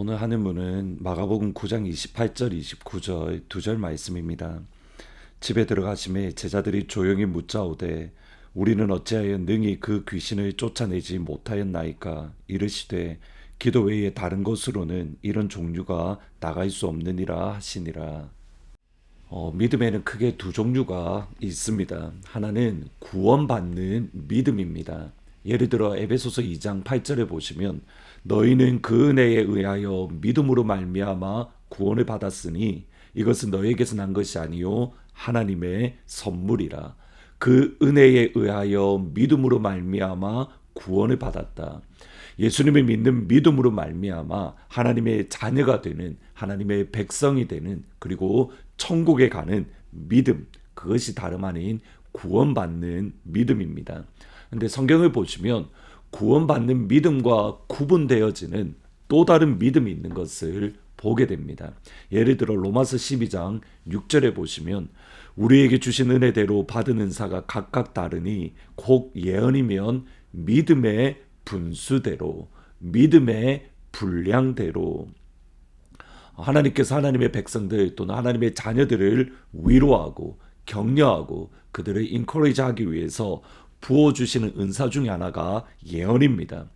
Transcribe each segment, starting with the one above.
오늘 하는 문은 마가복음 9장 28절 29절 두 절 말씀입니다. 집에 들어가심에 제자들이 조용히 묻자오되 우리는 어찌하여 능히 그 귀신을 쫓아내지 못하였나이까 이르시되 기도 외에 다른 것으로는 이런 종류가 나갈 수 없느니라 하시니라. 믿음에는 크게 두 종류가 있습니다. 하나는 구원받는 믿음입니다. 예를 들어 에베소서 2장 8절에 보시면 너희는 그 은혜에 의하여 믿음으로 말미암아 구원을 받았으니 이것은 너희에게서 난 것이 아니요 하나님의 선물이라. 그 은혜에 의하여 믿음으로 말미암아 구원을 받았다. 예수님을 믿는 믿음으로 말미암아 하나님의 자녀가 되는, 하나님의 백성이 되는, 그리고 천국에 가는 믿음, 그것이 다름 아닌 구원받는 믿음입니다. 근데 성경을 보시면 구원받는 믿음과 구분되어지는 또 다른 믿음이 있는 것을 보게 됩니다. 예를 들어 로마서 12장 6절에 보시면 우리에게 주신 은혜대로 받은 은사가 각각 다르니 곧 예언이면 믿음의 분수대로, 믿음의 분량대로. 하나님께서 하나님의 백성들 또는 하나님의 자녀들을 위로하고 격려하고 그들을 인커리지하기 위해서 부어주시는 은사 중에 하나가 예언입니다.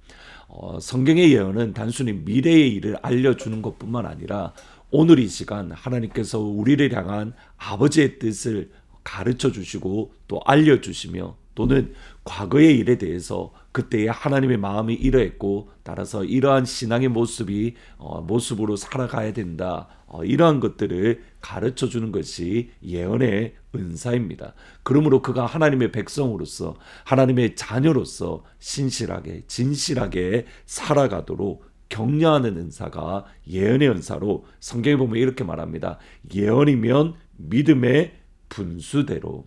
성경의 예언은 단순히 미래의 일을 알려주는 것뿐만 아니라 오늘 이 시간 하나님께서 우리를 향한 아버지의 뜻을 가르쳐 주시고 또 알려주시며 또는 과거의 일에 대해서 그때의 하나님의 마음이 이러했고 따라서 이러한 신앙의 모습으로 살아가야 된다. 이러한 것들을 가르쳐 주는 것이 예언의 은사입니다. 그러므로 그가 하나님의 백성으로서 하나님의 자녀로서 신실하게 진실하게 살아가도록 격려하는 은사가 예언의 은사로 성경에 보면 이렇게 말합니다. 예언이면 믿음의 분수대로.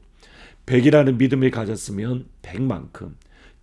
100이라는 믿음을 가졌으면 100만큼,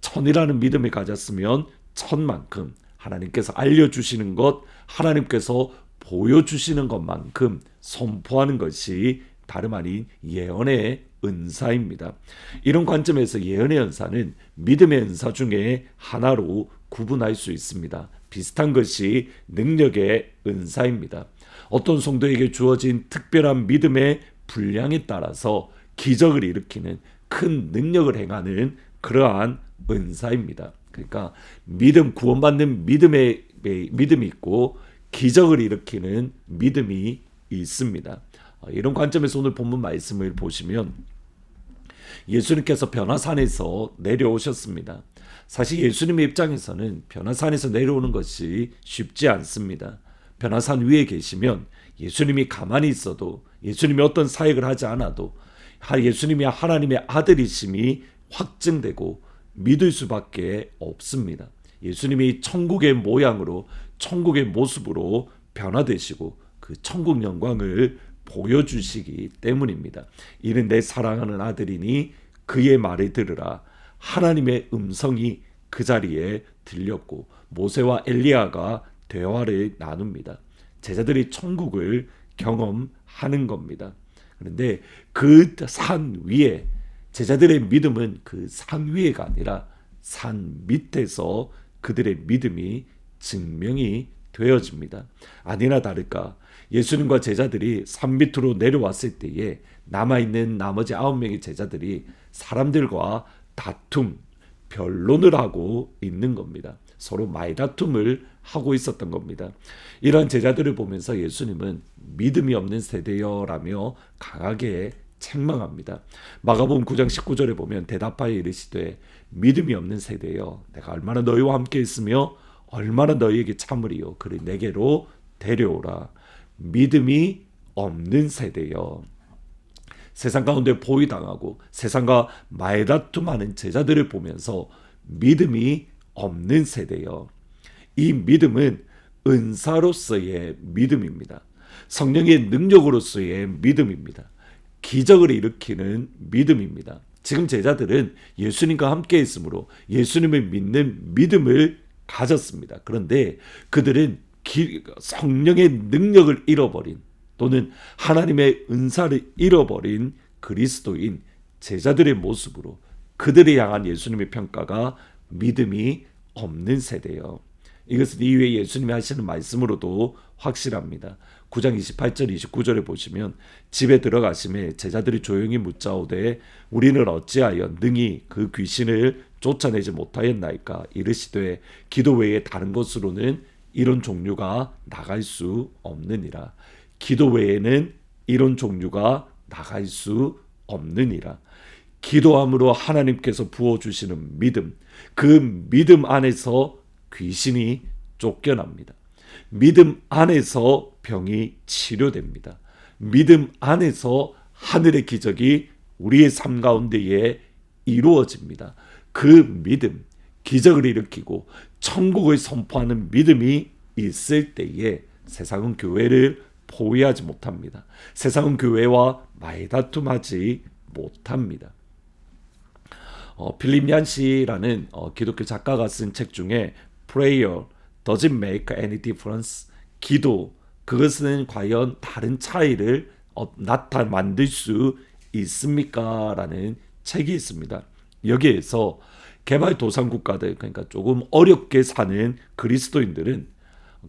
1000이라는 믿음을 가졌으면 1000만큼 하나님께서 알려주시는 것, 하나님께서 보여주시는 것만큼 선포하는 것이 다름 아닌 예언의 은사입니다. 이런 관점에서 예언의 은사는 믿음의 은사 중에 하나로 구분할 수 있습니다. 비슷한 것이 능력의 은사입니다. 어떤 성도에게 주어진 특별한 믿음의 분량에 따라서 기적을 일으키는 큰 능력을 행하는 그러한 은사입니다. 그러니까 구원받는 믿음이 있고 기적을 일으키는 믿음이 있습니다. 이런 관점에서 오늘 본문 말씀을 보시면 예수님께서 변화산에서 내려오셨습니다. 사실 예수님의 입장에서는 변화산에서 내려오는 것이 쉽지 않습니다. 변화산 위에 계시면 예수님이 가만히 있어도 예수님이 어떤 사역을 하지 않아도 예수님이 하나님의 아들이심이 확증되고 믿을 수밖에 없습니다. 예수님이 천국의 모양으로 천국의 모습으로 변화되시고 그 천국 영광을 보여주시기 때문입니다. 이는 내 사랑하는 아들이니 그의 말을 들으라. 하나님의 음성이 그 자리에 들렸고 모세와 엘리야가 대화를 나눕니다. 제자들이 천국을 경험하는 겁니다. 그런데 그 산 위에 제자들의 믿음은 그 산 위에가 아니라 산 밑에서 그들의 믿음이 증명이 되어집니다. 아니나 다를까 예수님과 제자들이 산 밑으로 내려왔을 때에 남아있는 나머지 9명의 제자들이 사람들과 다툼, 변론을 하고 있는 겁니다. 서로 말다툼을 하고 있었던 겁니다. 이런 제자들을 보면서 예수님은 믿음이 없는 세대여라며 강하게 책망합니다. 마가복음 9장 19절에 보면 대답하여 이르시되 믿음이 없는 세대여 내가 얼마나 너희와 함께 있으며 얼마나 너희에게 참으리요 그를 내게로 데려오라. 믿음이 없는 세대여. 세상 가운데 보위당하고 세상과 말다툼하는 제자들을 보면서 믿음이 없는 세대여. 이 믿음은 은사로서의 믿음입니다. 성령의 능력으로서의 믿음입니다. 기적을 일으키는 믿음입니다. 지금 제자들은 예수님과 함께 있으므로 예수님을 믿는 믿음을 가졌습니다. 그런데 그들은 성령의 능력을 잃어버린 또는 하나님의 은사를 잃어버린 그리스도인 제자들의 모습으로 그들을 향한 예수님의 평가가 믿음이 없는 세대요. 이것은 이후에 예수님이 하시는 말씀으로도 확실합니다. 9장 28절 29절에 보시면 집에 들어가심에 제자들이 조용히 묻자오되 우리는 어찌하여 능히 그 귀신을 쫓아내지 못하였나이까 이르시되 기도 외에 다른 것으로는 이런 종류가 나갈 수 없느니라. 기도 외에는 이런 종류가 나갈 수 없느니라. 기도함으로 하나님께서 부어주시는 믿음, 그 믿음 안에서 귀신이 쫓겨납니다. 믿음 안에서 병이 치료됩니다. 믿음 안에서 하늘의 기적이 우리의 삶 가운데에 이루어집니다. 그 믿음, 기적을 일으키고 천국을 선포하는 믿음이 있을 때에 세상은 교회를 포위하지 못합니다. 세상은 교회와 말다툼하지 못합니다. 필립 얀시라는 기독교 작가가 쓴 책 중에 Prayer doesn't make any difference, 기도, 그것은 과연 다른 차이를 만들 수 있습니까? 라는 책이 있습니다. 여기에서 개발도상국가들, 그러니까 조금 어렵게 사는 그리스도인들은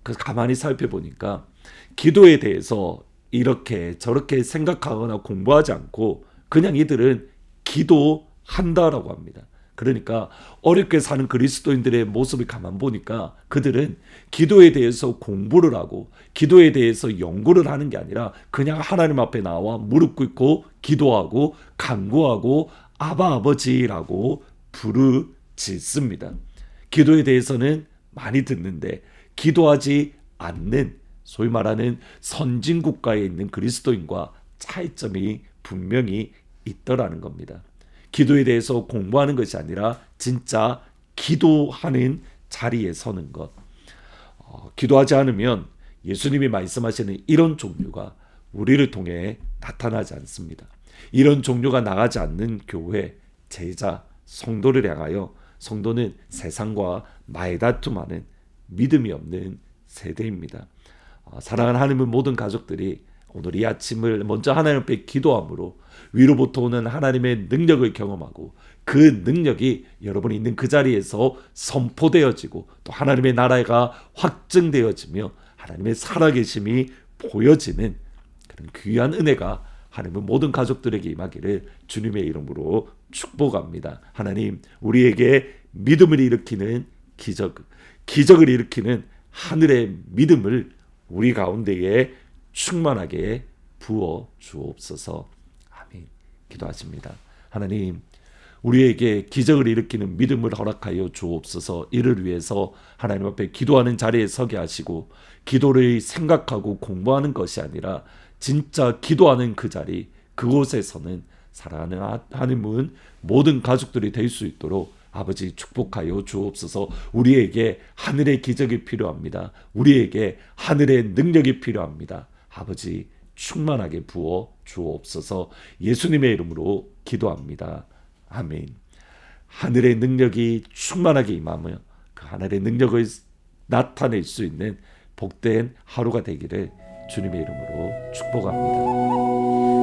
가만히 살펴보니까 기도에 대해서 이렇게 저렇게 생각하거나 공부하지 않고 그냥 이들은 기도한다라고 합니다. 그러니까 어렵게 사는 그리스도인들의 모습을 가만 보니까 그들은 기도에 대해서 공부를 하고 기도에 대해서 연구를 하는 게 아니라 그냥 하나님 앞에 나와 무릎 꿇고 기도하고 간구하고 아바 아버지라고 부르짖습니다. 기도에 대해서는 많이 듣는데 기도하지 않는 소위 말하는 선진국가에 있는 그리스도인과 차이점이 분명히 있더라는 겁니다. 기도에 대해서 공부하는 것이 아니라 진짜 기도하는 자리에 서는 것. 기도하지 않으면 예수님이 말씀하시는 이런 종류가 우리를 통해 나타나지 않습니다. 이런 종류가 나가지 않는 교회, 제자, 성도를 향하여 성도는 세상과 말다툼하는 믿음이 없는 세대입니다. 사랑하는 하나님의 모든 가족들이 오늘 이 아침을 먼저 하나님 앞에 기도함으로 위로부터 오는 하나님의 능력을 경험하고 그 능력이 여러분이 있는 그 자리에서 선포되어지고 또 하나님의 나라가 확증되어지며 하나님의 살아계심이 보여지는 그런 귀한 은혜가 하나님의 모든 가족들에게 임하기를 주님의 이름으로 축복합니다. 하나님, 우리에게 믿음을 일으키는 기적을 일으키는 하늘의 믿음을 우리 가운데에 충만하게 부어 주옵소서. 아멘. 기도하십니다. 하나님, 우리에게 기적을 일으키는 믿음을 허락하여 주옵소서. 이를 위해서 하나님 앞에 기도하는 자리에 서게 하시고 기도를 생각하고 공부하는 것이 아니라 진짜 기도하는 그 자리, 그곳에서는 사랑하는 하나님은 모든 가족들이 될 수 있도록 아버지 축복하여 주옵소서. 우리에게 하늘의 기적이 필요합니다. 우리에게 하늘의 능력이 필요합니다. 아버지 충만하게 부어 주옵소서. 예수님의 이름으로 기도합니다. 아멘. 하늘의 능력이 충만하게 임하며 그 하늘의 능력을 나타낼 수 있는 복된 하루가 되기를 주님의 이름으로 축복합니다.